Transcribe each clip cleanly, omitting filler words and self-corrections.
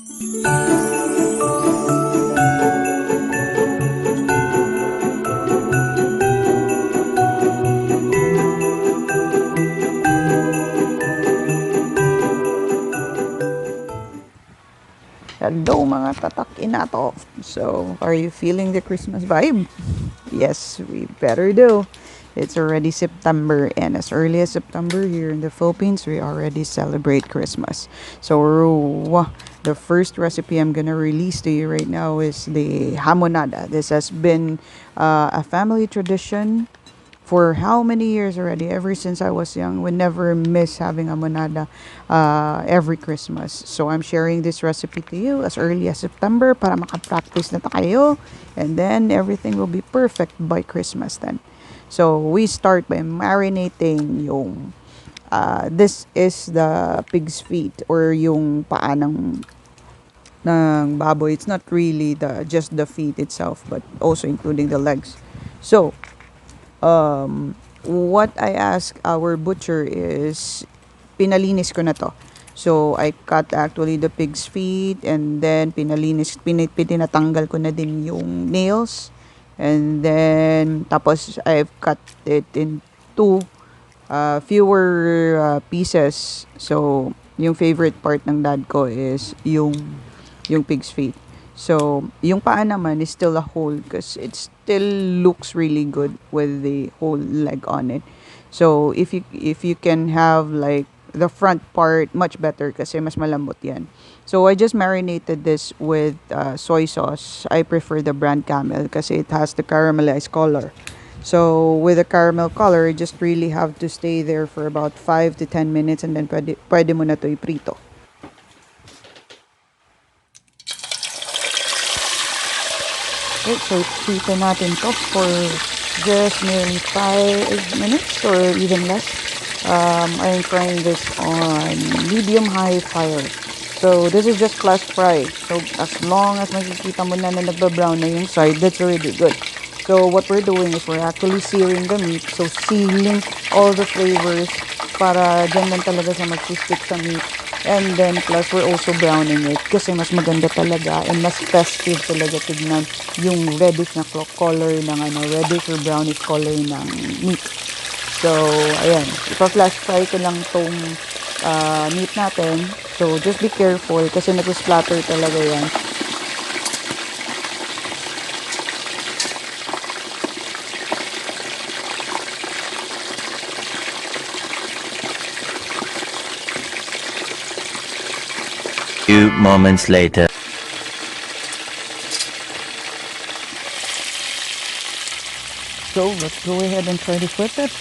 Hello mga tatak inato. So, are you feeling the Christmas vibe? Yes, we better do. It's already September, and as early as September here in the Philippines, we already celebrate Christmas. So, the first recipe I'm gonna release to you right now is the hamonada. This has been a family tradition for how many years already? Ever since I was young, we never miss having a monada every Christmas. So I'm sharing this recipe to you as early as September para makapractice na tayo. And then everything will be perfect by Christmas then. So we start by marinating yung this is the pig's feet or yung paa ng baboy. It's not really just the feet itself, but also including the legs. So what I ask our butcher is pinalinis ko na to. So I cut actually the pig's feet, and then pinatanggal ko na din yung nails, and then tapos I've cut it into fewer pieces. So yung favorite part ng dad ko is yung pig's feet. So, yung paa naman is still a whole because it still looks really good with the whole leg on it. So, if you can have like the front part, much better kasi mas malambot yan. So, I just marinated this with soy sauce. I prefer the brand Camel kasi it has the caramelized color. So, with the caramel color, you just really have to stay there for about 5 to 10 minutes, and then pwede mo na to iprito. Okay, so prito natin to for just nearly 5 minutes or even less. I'm frying this on medium-high fire. So this is just flash fry. So as long as makikita mo na nagba-brown na yung side, that's already good. So what we're doing is we're actually searing the meat. So sealing all the flavors para dyan lang talaga siya mag-stick sa meat. And then plus we're also browning it kasi mas maganda talaga and mas festive talaga tignan yung reddish na color ng reddish or brownish color ng meat. So ayan, ipa-flash fry ko lang tong meat natin. So just be careful kasi nag-splatter talaga yan. Few moments later. So let's go ahead and try to flip it.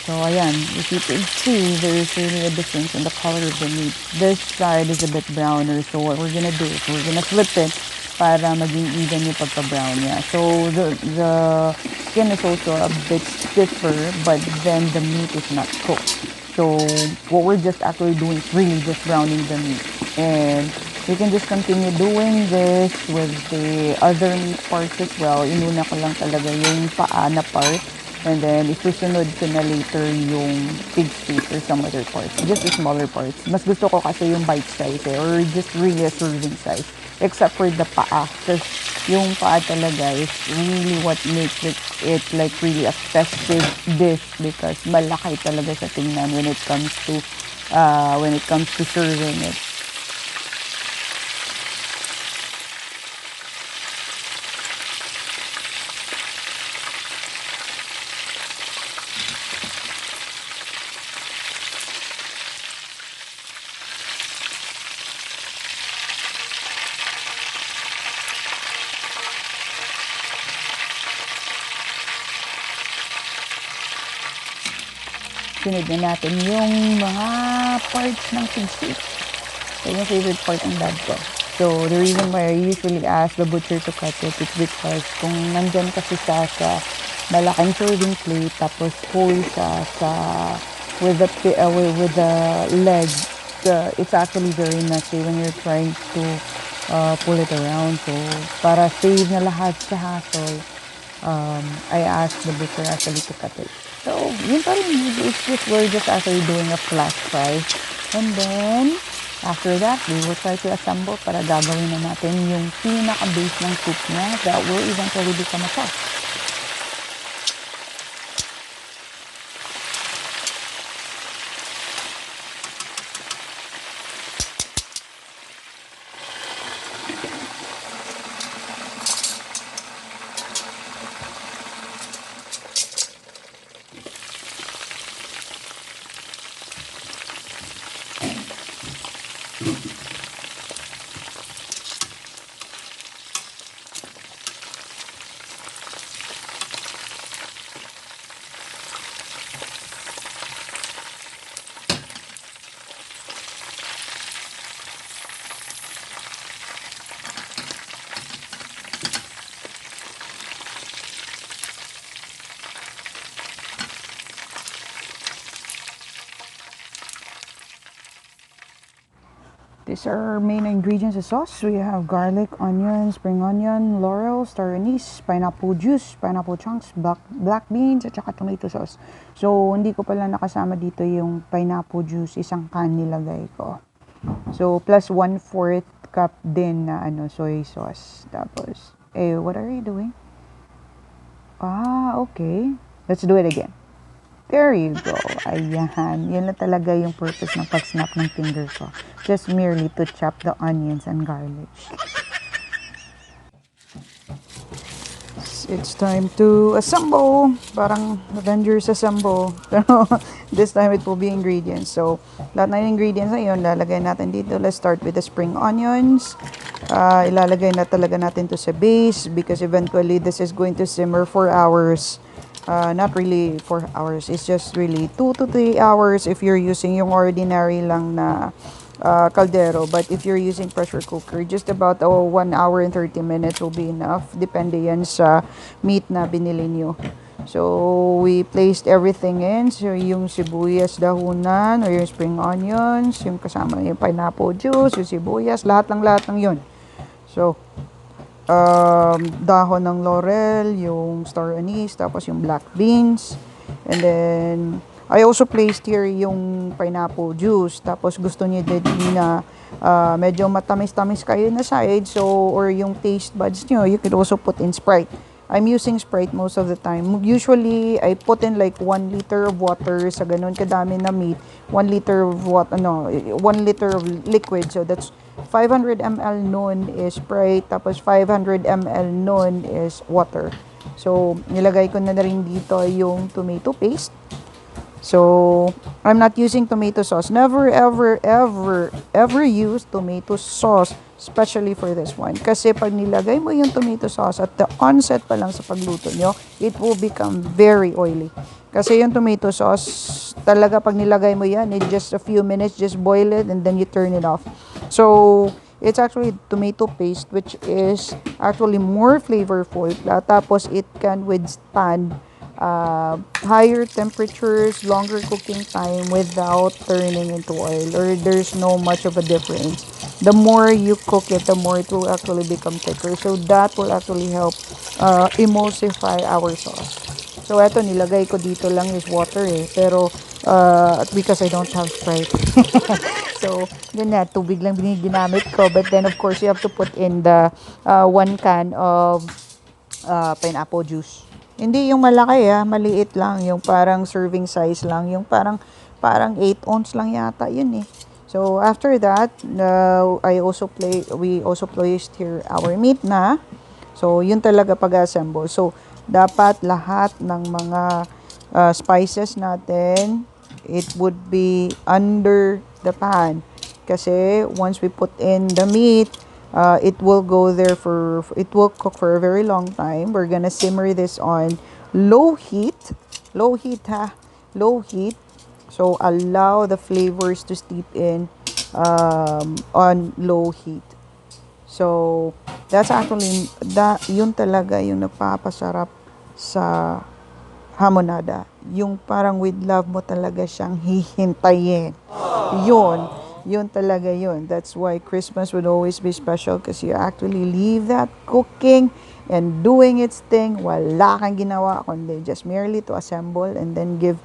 So ayan, if you can see, there is really a difference in the color of the meat. This side is a bit browner, so what we're gonna do is we're gonna flip it para maging even yung pagka-brown niya. So the skin is also a bit stiffer, but then the meat is not cooked. So what we're just actually doing is really just browning the meat. And you can just continue doing this with the other meat parts as well. Inuna ko lang talaga yung paa na part. And then, isusunod ko na later yung pig's feet or some other parts. Just the smaller parts. Mas gusto ko kasi yung bite size or just really a serving size. Except for the paa. Because yung paa talaga is really what makes it like really a festive dish because malaki talaga sa tingnan when it comes to serving it. Sunod na natin yung mga parts ng pig's feet. So, yung favorite part ng dad ko. So, the reason why I usually ask the butcher to cut it is because kung nandyan kasi siya sa malaking serving plate, tapos whole siya with the leg, it's actually very messy when you're trying to pull it around. So, para save na lahat sa hassle, I asked the butcher actually to cut it. So, yun pa rin. We're just actually doing a flash fry. And then, After that, we will try to assemble para gagawin na natin yung pinaka-base ng soup niya that will eventually become a sauce. These are our main ingredients of sauce. We have garlic, onion, spring onion, laurel, star anise, pineapple juice, pineapple chunks, black beans, at saka tomato sauce. So, hindi ko pala nakasama dito yung pineapple juice. Isang can nilagay ko. So, plus 1/4 cup din na soy sauce. Tapos, what are you doing? Okay. Let's do it again. There you go. Ayan. Yan na talaga yung purpose ng pag-snap ng finger ko. Just merely to chop the onions and garlic. It's time to assemble. Parang Avengers assemble. Pero this time it will be ingredients. So, lahat na yung ingredients na yun, lalagay natin dito. Let's start with the spring onions. Ilalagay na talaga natin to sa base because eventually this is going to simmer for hours. Not really 4 hours. It's just really 2 to 3 hours if you're using yung ordinary lang na caldero. But if you're using pressure cooker, just about 1 hour and 30 minutes will be enough. Depende yan sa meat na binili nyo. So, we placed everything in. So, yung sibuyas dahunan or yung spring onions, yung kasama yung pineapple juice, yung sibuyas, lahat ng yun. So, dahon ng laurel, yung star anise, tapos yung black beans. And then, I also placed here yung pineapple juice. Tapos gusto niyo din na medyo matamis-tamis kayo na side. So, or yung taste buds nyo, you could also put in Sprite. I'm using Sprite most of the time. Usually, I put in like 1 liter of water sa ganun kadami na meat. 1 liter of 1 liter of liquid. So, that's 500 ml nun is Sprite. Tapos 500 ml nun is water. So, nilagay ko na rin dito yung tomato paste. So, I'm not using tomato sauce. Never, ever, ever, ever use tomato sauce, especially for this one. Kasi pag nilagay mo yung tomato sauce at the onset pa lang sa pagluto nyo, it will become very oily. Kasi yung tomato sauce, talaga pag nilagay mo yan, in just a few minutes, just boil it and then you turn it off. So, it's actually tomato paste which is actually more flavorful. Tapos, it can withstand higher temperatures, longer cooking time without turning into oil, or there's no much of a difference. The more you cook it, the more it will actually become thicker. So that will actually help emulsify our sauce. So eto, nilagay ko dito lang is water pero because I don't have Sprite. So yun na, tubig lang ginamit ko, but then of course you have to put in the 1 can of pineapple juice. Hindi yung malaki maliit lang, yung parang serving size lang, yung parang 8 ounce lang yata yun So after that, we also placed here our meat na. So yun talaga pag-assemble. So dapat lahat ng mga spices natin, it would be under the pan. Kasi once we put in the meat, it will cook for a very long time. We're gonna simmer this on low heat. Low heat. So allow the flavors to steep in on low heat. So that's actually yun talaga yung nagpapasarap sa hamonada. Yung parang with love mo talaga siyang hihintayin. Yun talaga yun. That's why Christmas would always be special because you actually leave that cooking and doing its thing. Wala kang ginawa kundi just merely to assemble and then give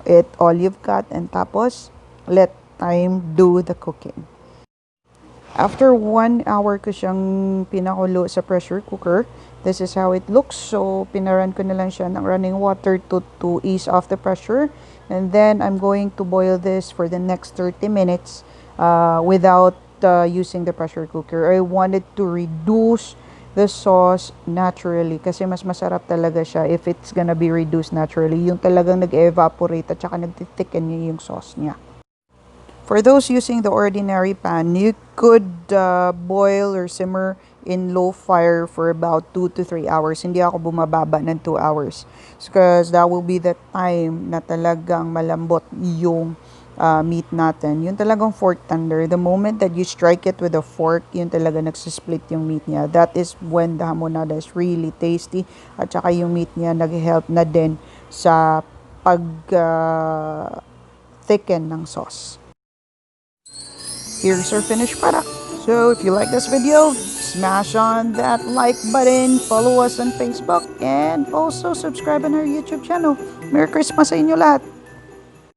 it all you've got and tapos let time do the cooking. After 1 hour ko siyang pinakulo sa pressure cooker, this is how it looks. So, pinaran ko na lang siya ng running water to ease off the pressure. And then, I'm going to boil this for the next 30 minutes without using the pressure cooker. I wanted to reduce the sauce naturally kasi mas masarap talaga siya if it's gonna be reduced naturally. Yung talagang nag-evaporate at saka nagtitiken niya yung sauce niya. For those using the ordinary pan, you could boil or simmer in low fire for about 2 to 3 hours. Hindi ako bumababa ng 2 hours. Because that will be the time na talagang malambot yung meat natin. Yung talagang fork tender. The moment that you strike it with a fork, yun talaga nagsisplit yung meat niya. That is when the hamonada is really tasty. At saka yung meat niya nag-help na din sa pag-thicken ng sauce. Here's our finished product. So if you like this video, smash on that like button, follow us on Facebook, and also subscribe on our YouTube channel. Merry Christmas sa inyo lahat!